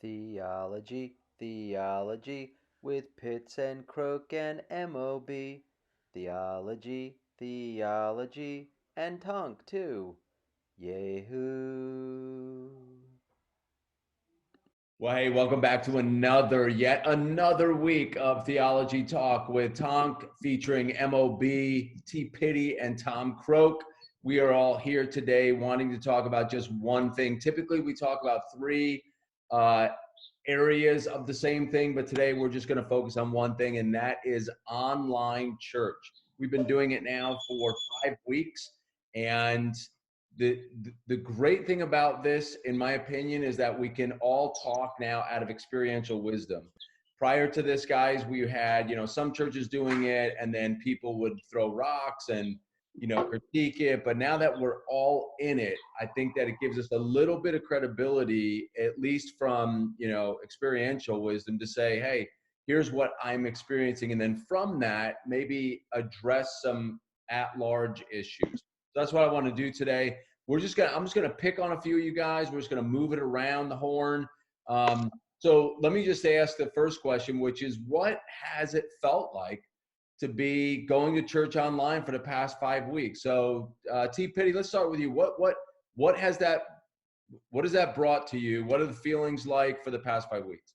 Theology, theology, with Pitts and Crook and MOB. Theology, theology, and Tonk too. Yahoo! Well, hey, welcome back to yet another week of Theology Talk with Tonk featuring MOB, T. Pitty, and Tom Croak. We are all here today wanting to talk about just one thing. Typically, we talk about three areas of the same thing, but today we're just going to focus on one thing, and that is online church. We've been doing it now for 5 weeks, and the great thing about this, in my opinion, is that we can all talk now out of experiential wisdom. Prior to this, guys, we had, some churches doing it, and then people would throw rocks and, critique it. But now that we're all in it, I think that it gives us a little bit of credibility, at least from, experiential wisdom, to say, hey, here's what I'm experiencing. And then from that, maybe address some at-large issues. So that's what I want to do today. I'm just gonna pick on a few of you guys. We're just gonna move it around the horn. So let me just ask the first question, which is, what has it felt like to be going to church online for the past 5 weeks? So T. Pitty, let's start with you. What has that brought to you? What are the feelings like for the past 5 weeks?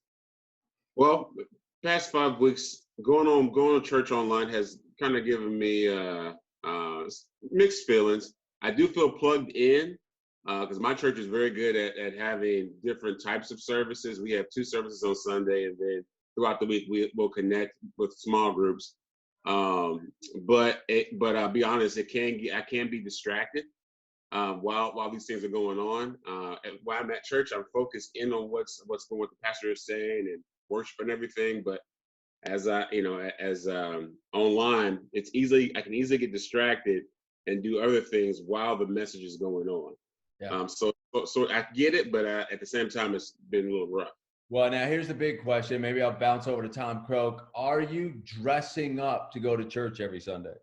Well, past 5 weeks going to church online has kind of given me mixed feelings. I do feel plugged in because my church is very good at having different types of services. We have 2 services on Sunday, and then throughout the week we'll connect with small groups. But I'll be honest, I can be distracted while these things are going on. While I'm at church, I'm focused in on what the pastor is saying and worship and everything. But as online, I can easily get distracted and do other things while the message is going on. Yeah. So I get it, but at the same time, it's been a little rough. Well, now here's the big question. Maybe I'll bounce over to Tom Croak. Are you dressing up to go to church every Sunday?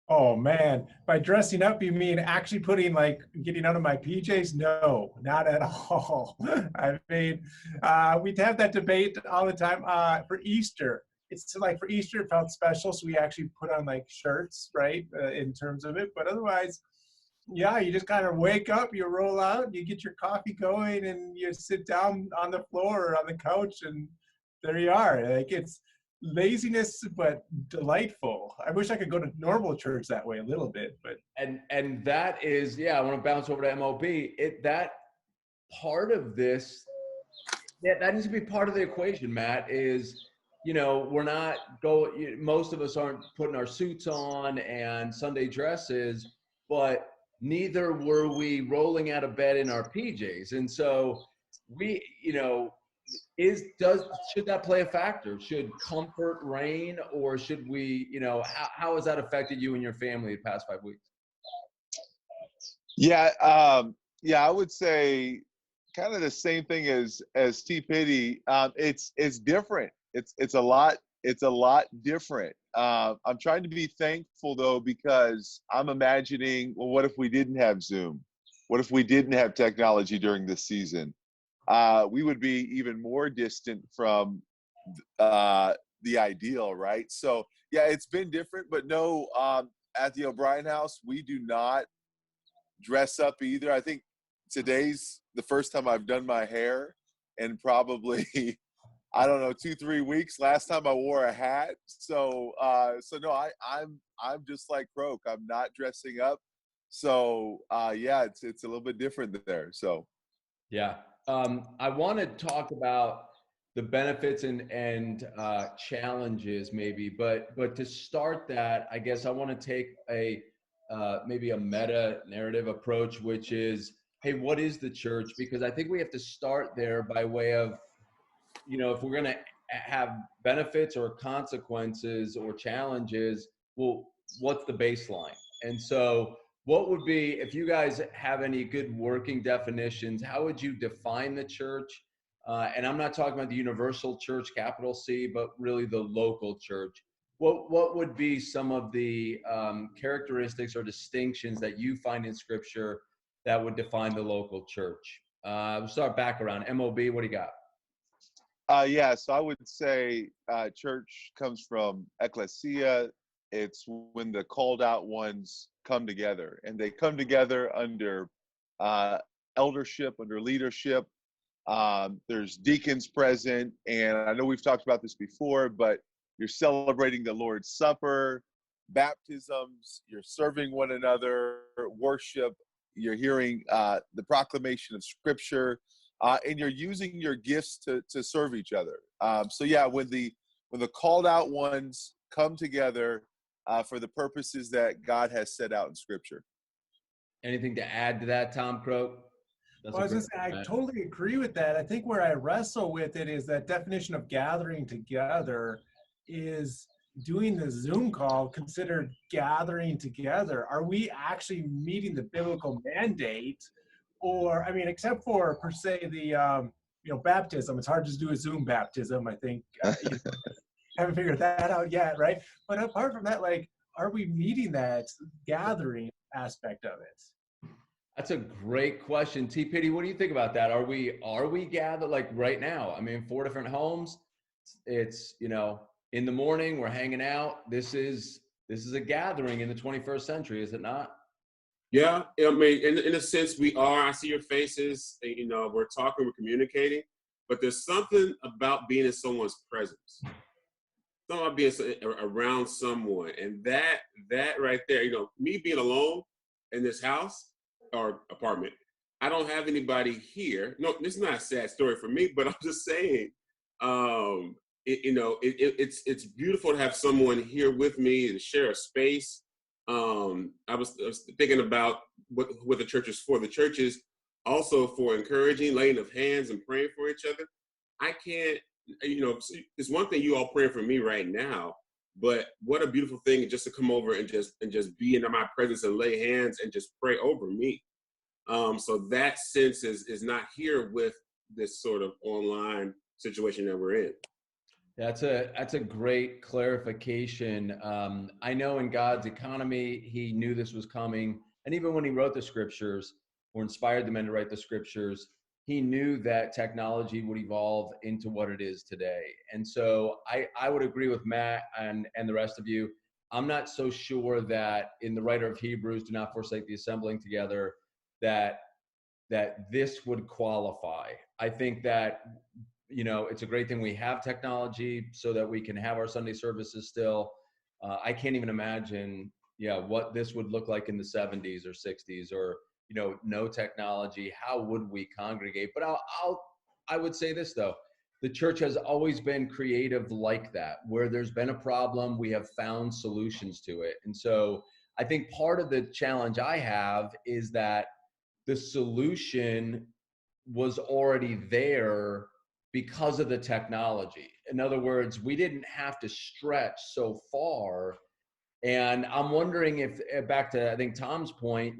Oh man, by dressing up, you mean actually getting out of my PJs? No, not at all. I mean, we'd have that debate all the time. For Easter, it's like for Easter, it felt special, so we actually put on like shirts, right, in terms of it. But otherwise, yeah, you just kind of wake up, you roll out, you get your coffee going, and you sit down on the floor or on the couch, and there you are. Like, it's laziness but delightful. I wish I could go to normal church that way a little bit, but and that is, I want to bounce over to MOB. That part of this, that needs to be part of the equation, Matt, is we're not most of us aren't putting our suits on and Sunday dresses, but neither were we rolling out of bed in our PJs. And so we, should that play a factor? Should comfort reign, or should we, how has that affected you and your family the past 5 weeks? Yeah, I would say kind of the same thing as T. Pitty. It's different. It's a lot different. I'm trying to be thankful though, because I'm imagining, well, what if we didn't have Zoom? What if we didn't have technology during this season? We would be even more distant from the ideal, right? So yeah, it's been different, but no, at the O'Brien house, we do not dress up either. I think today's the first time I've done my hair in probably, I don't know, 2-3 weeks. Last time I wore a hat. So no, I'm just like Croak. I'm not dressing up. So yeah, it's a little bit different there. So yeah. I want to talk about the benefits and challenges maybe, but to start that, I guess I want to take maybe a meta narrative approach, which is, hey, what is the church? Because I think we have to start there by way of, if we're going to have benefits or consequences or challenges, well, what's the baseline? And so what would be, if you guys have any good working definitions, how would you define the church? And I'm not talking about the universal church, capital C, but really the local church. What would be some of the characteristics or distinctions that you find in Scripture that would define the local church? We'll start back around. MOB, what do you got? Yeah, so I would say church comes from ecclesia. It's when the called out ones come together, and they come together under eldership, under leadership. There's deacons present, and I know we've talked about this before, but you're celebrating the Lord's Supper, baptisms, you're serving one another, worship, you're hearing the proclamation of Scripture, and you're using your gifts to serve each other. So yeah, when the called out ones come together for the purposes that God has set out in Scripture. Anything to add to that, Tom Croak? Well, I was just saying, I totally agree with that. I think where I wrestle with it is that definition of gathering together is doing the Zoom call considered gathering together. Are we actually meeting the biblical mandate? Or, I mean, except for per se the, baptism, it's hard to do a Zoom baptism, I think. Haven't figured that out yet, right? But apart from that, like, are we meeting that gathering aspect of it? That's a great question. T. Pitty, what do you think about that? Are we gathered like right now? I mean, 4 different homes. It's, in the morning, we're hanging out. This is a gathering in the 21st century, is it not? Yeah, I mean, in a sense, we are. I see your faces. We're talking, we're communicating, but there's something about being in someone's presence. Something about being around someone, and that right there, me being alone in this house or apartment, I don't have anybody here. No, this is not a sad story for me, but I'm just saying, it's beautiful to have someone here with me to share a space. I was thinking about what the church is for. The church is also for encouraging, laying of hands, and praying for each other. I can't, it's one thing you all praying for me right now, but what a beautiful thing just to come over and just be in my presence and lay hands and just pray over me. So that sense is not here with this sort of online situation that we're in. That's a great clarification. I know in God's economy, he knew this was coming. And even when he wrote the scriptures or inspired the men to write the scriptures, he knew that technology would evolve into what it is today. And so I would agree with Matt and the rest of you. I'm not so sure that in the writer of Hebrews, do not forsake the assembling together, that this would qualify. I think that, it's a great thing we have technology so that we can have our Sunday services still. I can't even imagine, what this would look like in the 70s or 60s or, no technology. How would we congregate? But I would say this though, the church has always been creative like that. Where there's been a problem, we have found solutions to it. And so I think part of the challenge I have is that the solution was already there because of the technology. In other words, we didn't have to stretch so far. And I'm wondering if, back to, I think, Tom's point,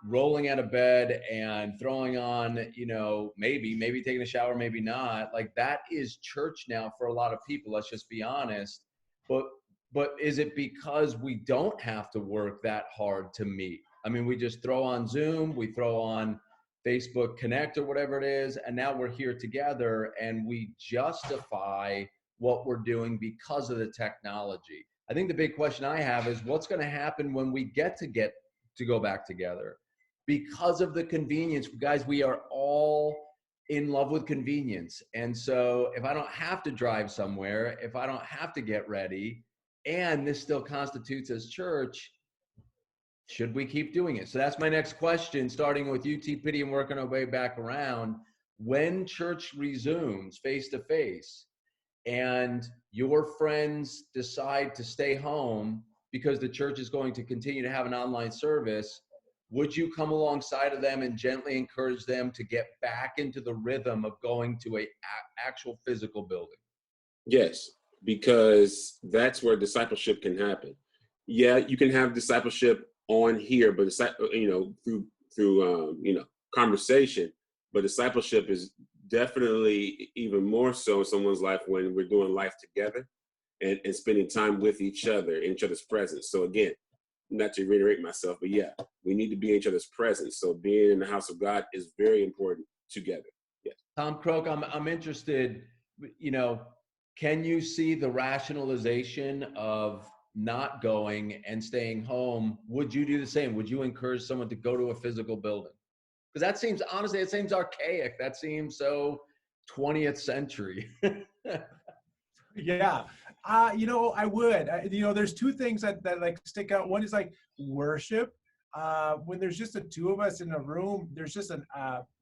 rolling out of bed and throwing on, maybe taking a shower, maybe not, like that is church now for a lot of people. Let's just be honest. But is it because we don't have to work that hard to meet? I mean, we just throw on Zoom, we throw on Facebook Connect or whatever it is, and now we're here together and we justify what we're doing because of the technology. I think the big question I have is what's going to happen when we get to go back together? Because of the convenience, guys, we are all in love with convenience. And so if I don't have to drive somewhere, if I don't have to get ready, and this still constitutes as church, should we keep doing it? So that's my next question, starting with you, T. Pitty, and working our way back around. When church resumes face-to-face and your friends decide to stay home because the church is going to continue to have an online service, would you come alongside of them and gently encourage them to get back into the rhythm of going to a actual physical building? Yes, because that's where discipleship can happen. Yeah, you can have discipleship on here, but through conversation. But discipleship is definitely even more so in someone's life when we're doing life together and spending time with each other in each other's presence. So again, not to reiterate myself, but yeah, we need to be in each other's presence. So being in the house of God is very important together. Yes. Tom Croak, I'm interested, can you see the rationalization of not going and staying home? Would you do the same? Would you encourage someone to go to a physical building? Because that seems, honestly, it seems archaic. That seems so 20th century. Yeah. I would. There's two things that like stick out. One is like worship. When there's just the two of us in a room, there's just an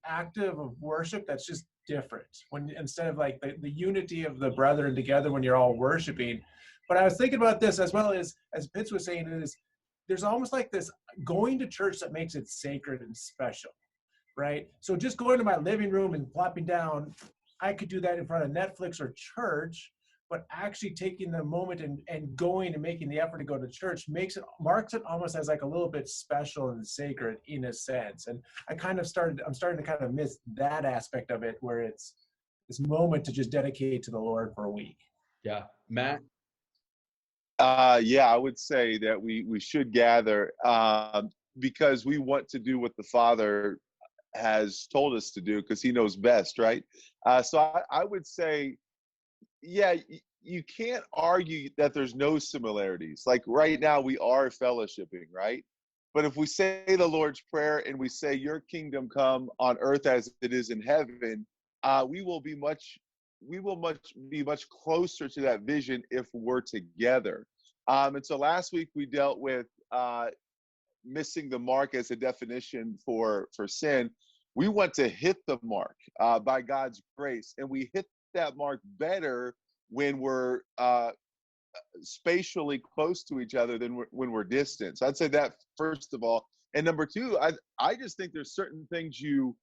active of worship that's just different. When instead of like the unity of the brethren together when you're all worshiping. But I was thinking about this as well as Pitts was saying, is there's almost like this going to church that makes it sacred and special, right? So just going to my living room and plopping down, I could do that in front of Netflix or church. But actually taking the moment and going and making the effort to go to church marks it almost as like a little bit special and sacred in a sense. And I'm starting to kind of miss that aspect of it, where it's this moment to just dedicate to the Lord for a week. Yeah. Matt? Yeah, I would say that we should gather because we want to do what the Father has told us to do because he knows best, right? So I would say, yeah, you can't argue that there's no similarities. Like right now we are fellowshipping, right? But if we say the Lord's Prayer and we say, your kingdom come on earth as it is in heaven, we will be much closer to that vision if we're together. And so last week we dealt with missing the mark as a definition for sin. We want to hit the mark by God's grace, and we hit that mark better when we're spatially close to each other than when we're distant. So I'd say that first of all. And number two, I just think there's certain things you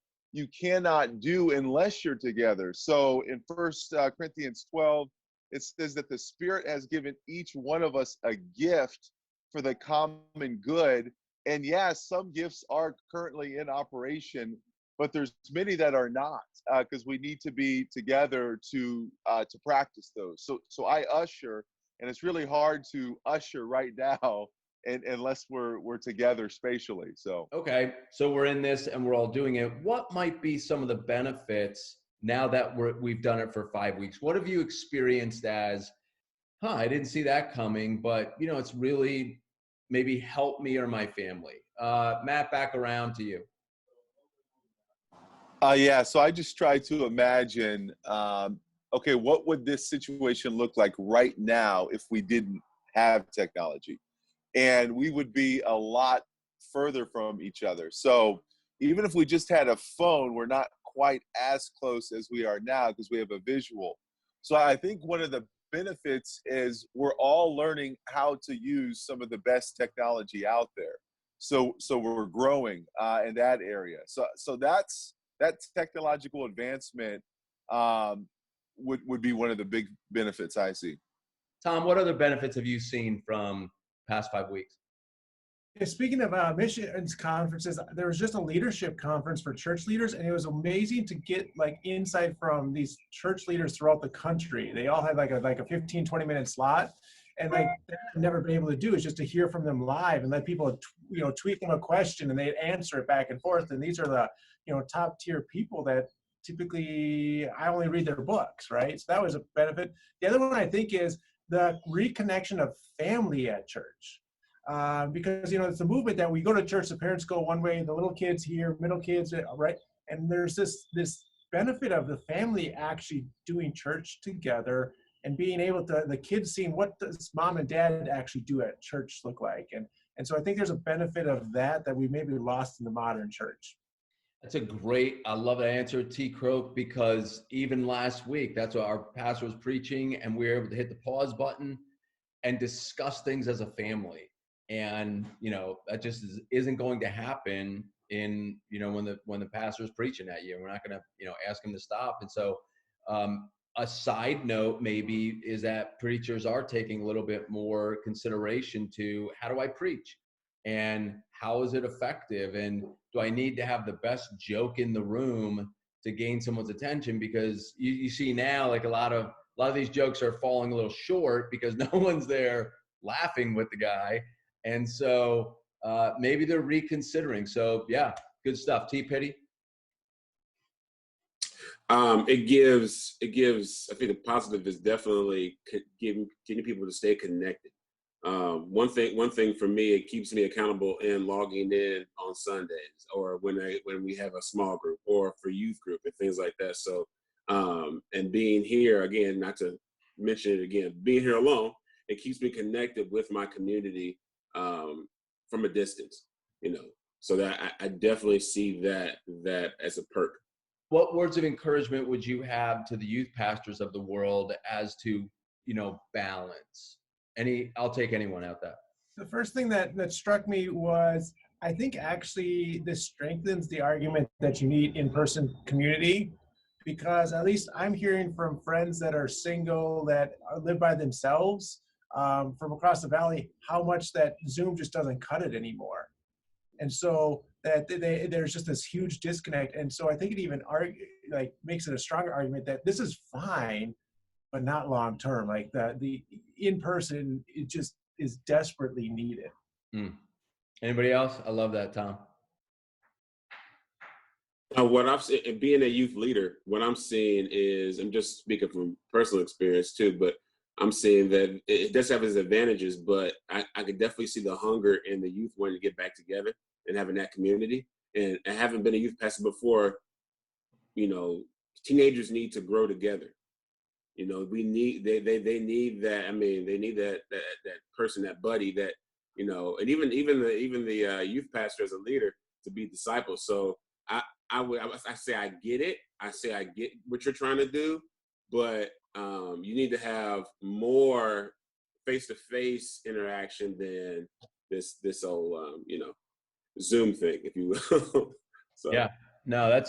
cannot do unless you're together. So in 1 Corinthians 12, it says that the Spirit has given each one of us a gift for the common good. And yes, some gifts are currently in operation, but there's many that are not, because we need to be together to practice those. So I usher, and it's really hard to usher right now, unless we're together spatially. So Okay, so we're in this and we're all doing it. What might be some of the benefits now that we've done it for 5 weeks? What have you experienced as, I didn't see that coming, but it's really maybe helped me or my family? Matt, back around to you. Yeah, so I just try to imagine, okay, what would this situation look like right now if we didn't have technology? And we would be a lot further from each other. So even if we just had a phone, we're not quite as close as we are now because we have a visual. So I think one of the benefits is we're all learning how to use some of the best technology out there. So we're growing in that area. So that technological advancement would be one of the big benefits I see. Tom, what other benefits have you seen from past 5 weeks? Speaking of missions conferences, there was just a leadership conference for church leaders, and it was amazing to get like insight from these church leaders throughout the country. They all had like a 15-20 minute slot, and like that I've never been able to do is just to hear from them live and let people tweet them a question and they'd answer it back and forth. And these are the top tier people that typically I only read their books, right? So that was a benefit. The other one I think is the reconnection of family at church. Because it's a movement that we go to church, the parents go one way, the little kids here, middle kids, right? And there's this benefit of the family actually doing church together and being able to, the kids seeing what does mom and dad actually do at church look like. And so I think there's a benefit of that we maybe lost in the modern church. That's I love that answer, T. Croak, because even last week, that's what our pastor was preaching, and we were able to hit the pause button and discuss things as a family. And that just isn't going to happen in when the pastor's preaching at you. We're not going to ask him to stop. And so a side note maybe is that preachers are taking a little bit more consideration to how do I preach and how is it effective, and do I need to have the best joke in the room to gain someone's attention? Because you see now, like a lot of these jokes are falling a little short because no one's there laughing with the guy. And so maybe they're reconsidering. So yeah, good stuff. T. Pitty? It gives, I think the positive is definitely getting people to stay connected. One thing for me, it keeps me accountable in logging in on Sundays, or when we have a small group, or for youth group and things like that. So, and being here again, not to mention it again, being here alone, it keeps me connected with my community from a distance, so that I definitely see that as a perk. What words of encouragement would you have to the youth pastors of the world as to, balance? I'll take anyone out there. The first thing that struck me was, I think actually this strengthens the argument that you need in-person community, because at least I'm hearing from friends that are single, that live by themselves, from across the valley, how much that Zoom just doesn't cut it anymore. And so that there's just this huge disconnect. And so I think it even makes it a stronger argument that this is fine, but not long term. Like the in-person, it just is desperately needed. Anybody else? I love that, Tom. What I've seen, and being a youth leader, what I'm seeing is, I'm just speaking from personal experience too, but I'm seeing that it does have its advantages, but I could definitely see the hunger in the youth wanting to get back together and having that community. And I haven't been a youth pastor before. Teenagers need to grow together. They need that. I mean, they need that person, that buddy, that and even the youth pastor as a leader to be disciples. So I say I get it. I say I get what you're trying to do, but you need to have more face-to-face interaction than this old Zoom thing, if you will. So yeah, no,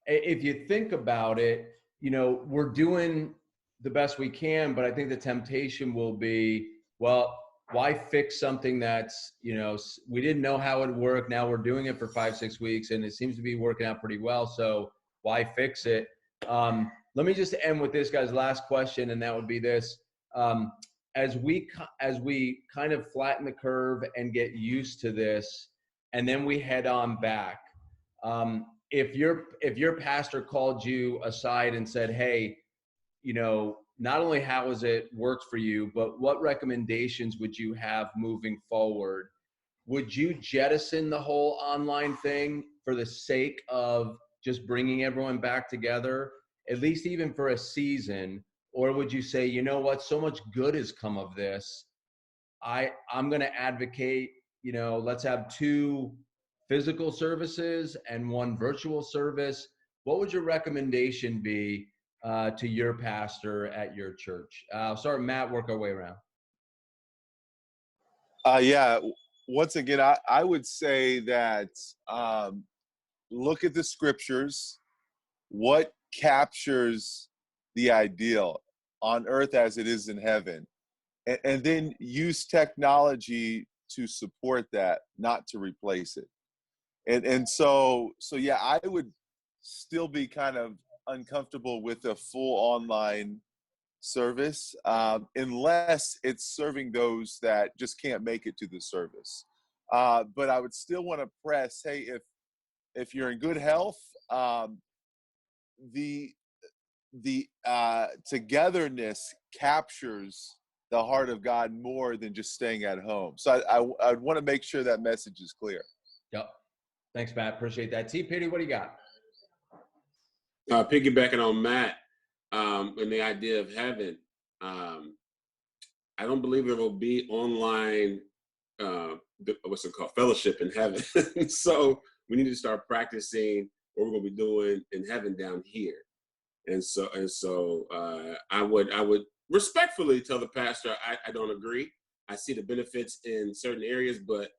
if you think about it, we're doing the best we can, but I think the temptation will be, well, why fix something that's, we didn't know how it would work. Now we're doing it for 5-6 weeks and it seems to be working out pretty well. So why fix it? Let me just end with this, guys, last question. And that would be this. As we kind of flatten the curve and get used to this, and then we head on back, if your pastor called you aside and said, hey, not only how has it worked for you, but what recommendations would you have moving forward? Would you jettison the whole online thing for the sake of just bringing everyone back together, at least even for a season? Or would you say, you know what, so much good has come of this, I'm going to advocate, let's have 2 physical services and 1 virtual service? What would your recommendation be to your pastor at your church? Sorry, Matt, work our way around. Yeah, once again, I would say that look at the scriptures. What captures the ideal on earth as it is in heaven? And then use technology to support that, not to replace it. And so yeah, I would still be kind of uncomfortable with a full online service, unless it's serving those that just can't make it to the service. But I would still want to press, hey, if you're in good health, the togetherness captures the heart of God more than just staying at home. So I'd want to make sure that message is clear. Yep. Thanks, Matt. Appreciate that. T. Pitty, what do you got? Piggybacking on Matt, and the idea of heaven, I don't believe there will be online, what's it called, fellowship in heaven. So we need to start practicing what we're going to be doing in heaven down here. And so I would respectfully tell the pastor, I don't agree. I see the benefits in certain areas, but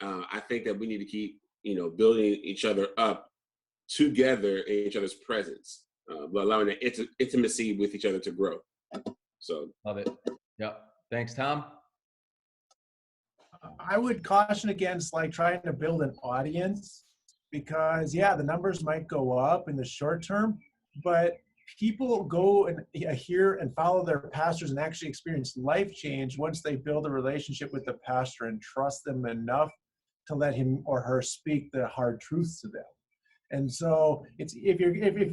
I think that we need to keep, building each other up together in each other's presence, allowing that intimacy with each other to grow. So love it. Yep. Thanks, Tom. I would caution against trying to build an audience, because the numbers might go up in the short term, but people go and hear and follow their pastors and actually experience life change once they build a relationship with the pastor and trust them enough to let him or her speak the hard truths to them. And so it's if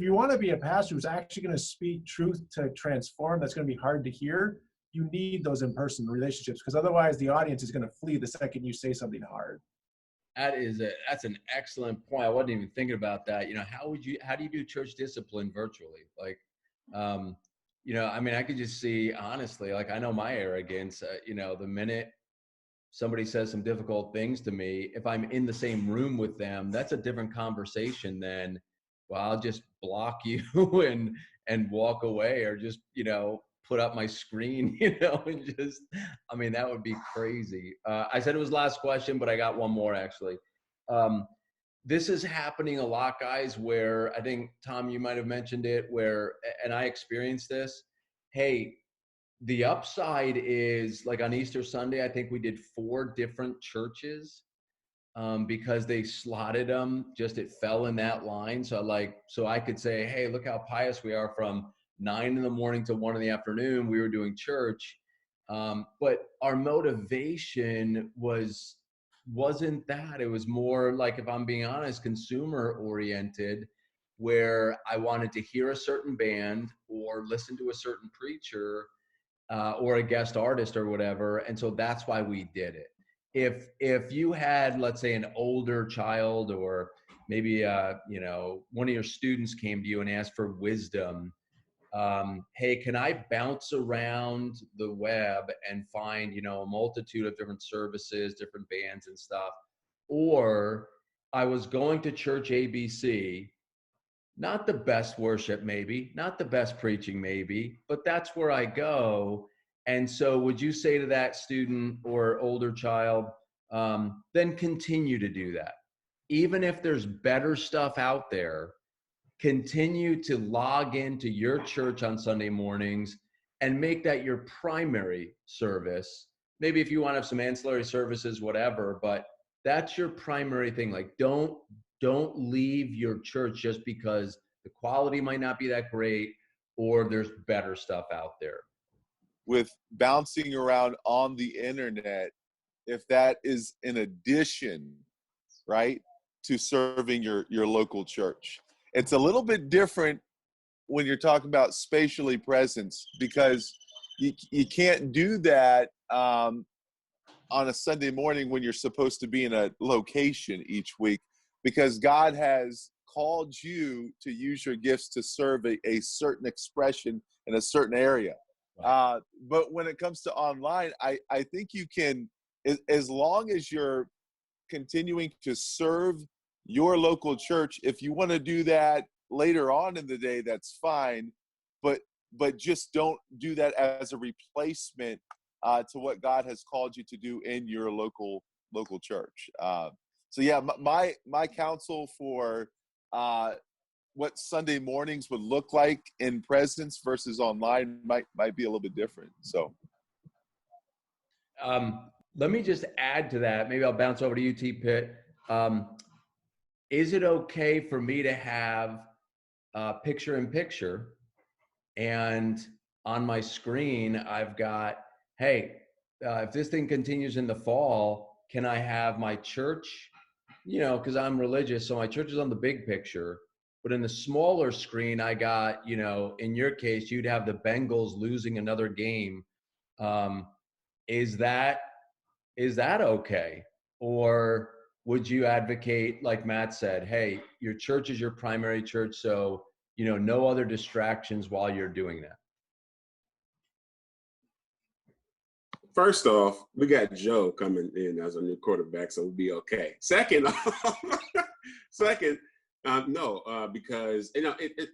you want to be a pastor who's actually going to speak truth to transform, that's going to be hard to hear. You need those in-person relationships, because otherwise the audience is going to flee the second you say something hard. That's an excellent point. I wasn't even thinking about that. You know, how do you do church discipline virtually? Like, you know, I mean, I could just see, honestly, like, I know my arrogance, you know, the minute somebody says some difficult things to me, if I'm in the same room with them, that's a different conversation than, well, I'll just block you and walk away, or just, you know, put up my screen, you know, and just, I mean, that would be crazy. I said it was last question, but I got one more actually. This is happening a lot, guys, where I think, Tom, you might've mentioned it, where, and I experienced this. Hey, the upside is, like, on Easter Sunday, I think we did 4 different churches, because they slotted them, just it fell in that line. So I could say, hey, look how pious we are, from 9 in the morning to 1 in the afternoon, we were doing church. But our motivation wasn't that. It was more like, if I'm being honest, consumer oriented, where I wanted to hear a certain band or listen to a certain preacher, or a guest artist or whatever. And so that's why we did it. If you had, let's say, an older child, or maybe, you know, one of your students came to you and asked for wisdom, hey, can I bounce around the web and find, you know, a multitude of different services, different bands and stuff? Or I was going to church ABC, not the best worship maybe, not the best preaching maybe, but that's where I go. And so would you say to that student or older child, then continue to do that? Even if there's better stuff out there, continue to log into your church on Sunday mornings and make that your primary service. Maybe if you want to have some ancillary services, whatever, but that's your primary thing. Like, don't leave your church just because the quality might not be that great, or there's better stuff out there. With bouncing around on the internet, if that is an addition, right, to serving your local church. It's a little bit different when you're talking about spatially presence, because you can't do that on a Sunday morning when you're supposed to be in a location each week, because God has called you to use your gifts to serve a certain expression in a certain area. Right. But when it comes to online, I think you can, as long as you're continuing to serve your local church, if you want to do that later on in the day, that's fine. But just don't do that as a replacement to what God has called you to do in your local church. So yeah, my counsel for what Sunday mornings would look like in presence versus online might be a little bit different. So let me just add to that. Maybe I'll bounce over to you, T. Pitt. Is it okay for me to have picture in picture, and on my screen I've got, hey, if this thing continues in the fall, can I have my church, you know, because I'm religious, so my church is on the big picture, but in the smaller screen I got, you know, in your case you'd have the Bengals losing another game. Is that okay? Or would you advocate, like Matt said, hey, your church is your primary church, so, you know, no other distractions while you're doing that? First off, we got Joe coming in as a new quarterback, so we'll be okay. Second, because, you know, it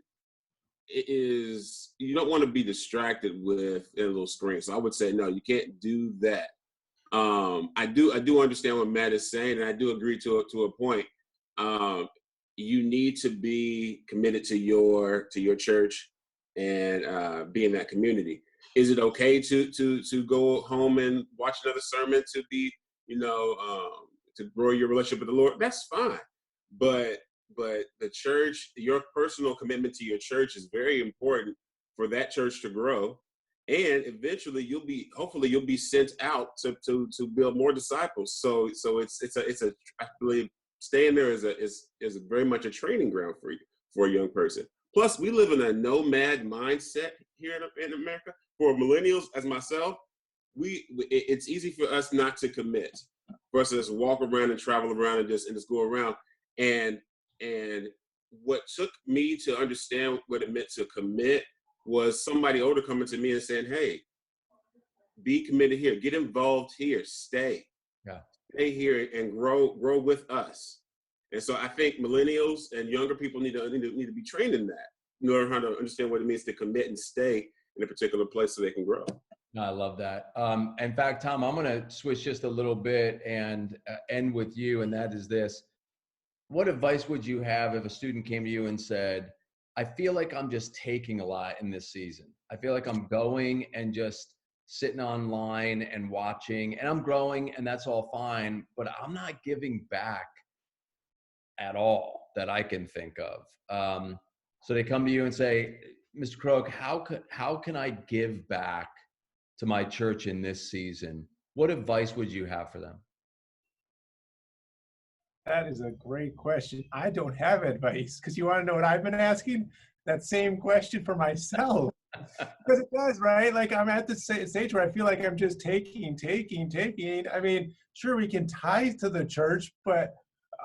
is, you don't want to be distracted with a little screen. So I would say, no, you can't do that. I do understand what Matt is saying, and I do agree to a point. You need to be committed to your church and be in that community. Is it okay to go home and watch another sermon to be, you know, to grow your relationship with the Lord? That's fine, but the church, your personal commitment to your church is very important for that church to grow. And eventually hopefully you'll be sent out to build more disciples. So I believe staying there is very much a training ground for you, for a young person. Plus, we live in a nomad mindset here in America. For millennials, as myself, it's easy for us not to commit, for us to just walk around and travel around and just go around. And what took me to understand what it meant to commit was somebody older coming to me and saying, "Hey, be committed here, get involved here, stay here and grow with us." And so I think millennials and younger people need to be trained in that, learn how to understand what it means to commit and stay in a particular place so they can grow. No, I love that. In fact, Tom, I'm going to switch just a little bit and end with you, and that is this. What advice would you have if a student came to you and said, I feel like I'm just taking a lot in this season. I feel like I'm going and just sitting online and watching, and I'm growing, and that's all fine, but I'm not giving back at all that I can think of. So they come to you and say, Mr. Croak, how can I give back to my church in this season? What advice would you have for them? That is a great question. I don't have advice, because you want to know what I've been asking? That same question for myself. Because it does, right? Like, I'm at the stage where I feel like I'm just taking. I mean, sure, we can tithe to the church, but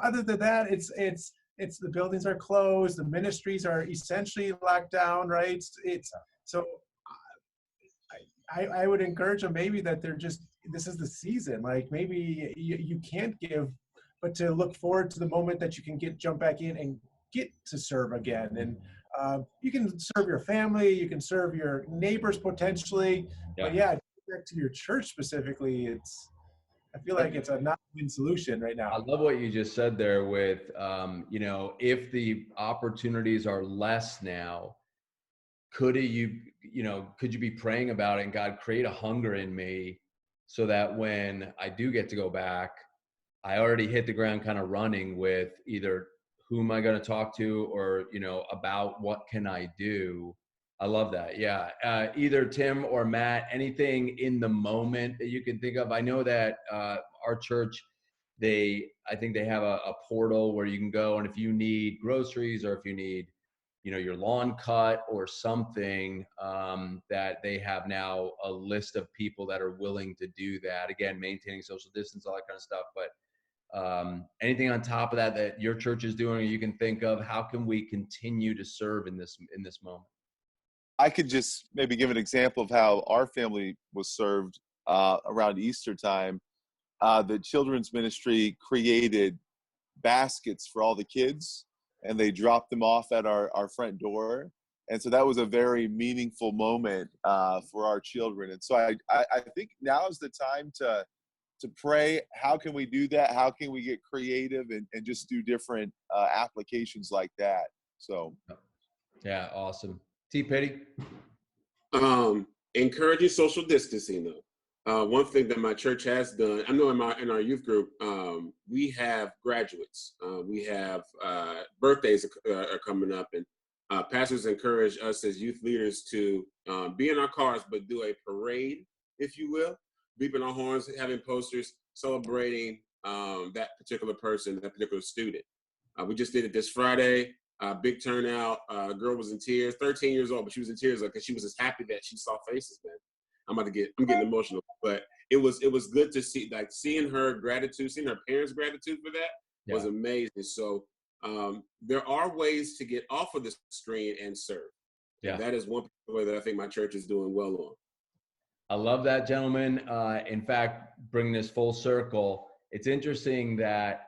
other than that, it's the buildings are closed, the ministries are essentially locked down, right? So I would encourage them maybe that this is the season. Like, maybe you can't give, but to look forward to the moment that you can jump back in and get to serve again. And you can serve your family, you can serve your neighbors potentially, but back to your church specifically, I feel like it's a not-win solution right now. I love what you just said there with, if the opportunities are less now, could you be praying about it and God, create a hunger in me so that when I do get to go back, I already hit the ground kind of running with either who am I going to talk to or, about what can I do? I love that. Yeah. Either Tim or Matt, anything in the moment that you can think of? I know that our church, I think they have a portal where you can go, and if you need groceries or if you need, your lawn cut or something, that they have now a list of people that are willing to do that. Again, maintaining social distance, all that kind of stuff. But anything on top of that your church is doing or you can think of, how can we continue to serve in this moment? I could just maybe give an example of how our family was served around Easter time. The children's ministry created baskets for all the kids, and they dropped them off at our front door. And so that was a very meaningful moment for our children. And so I think now is the time to pray. How can we do that? How can we get creative and just do different applications like that? So. Yeah, awesome. T. Petty? Encouraging social distancing, though. One thing that my church has done, I know in our youth group, we have graduates. We have birthdays are coming up, and pastors encourage us as youth leaders to be in our cars, but do a parade, if you will, beeping our horns, having posters celebrating that particular person, that particular student. We just did it this Friday. Big turnout. A girl was in tears, 13 years old, but she was in tears because she was just happy that she saw faces, man. I'm getting emotional, but it was good to see, like, seeing her gratitude, seeing her parents' gratitude for that was amazing. So there are ways to get off of the screen and serve. Yeah, and that is one way that I think my church is doing well on. I love that, gentlemen. In fact, bring this full circle. It's interesting that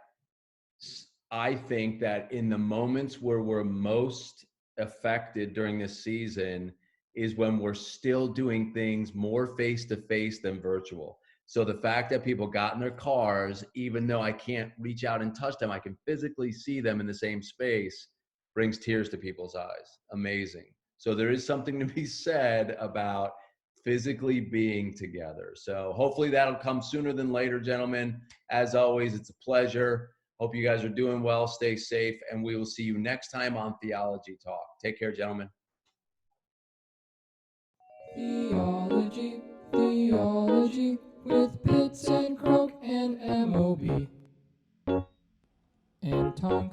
I think that in the moments where we're most affected during this season is when we're still doing things more face-to-face than virtual. So the fact that people got in their cars, even though I can't reach out and touch them, I can physically see them in the same space, brings tears to people's eyes. Amazing. So there is something to be said about physically being together. So hopefully that'll come sooner than later, gentlemen. As always, it's a pleasure. Hope you guys are doing well. Stay safe, and we will see you next time on Theology Talk. Take care, gentlemen. Theology, theology, with Pitts and Croak and MOB. And Tonk.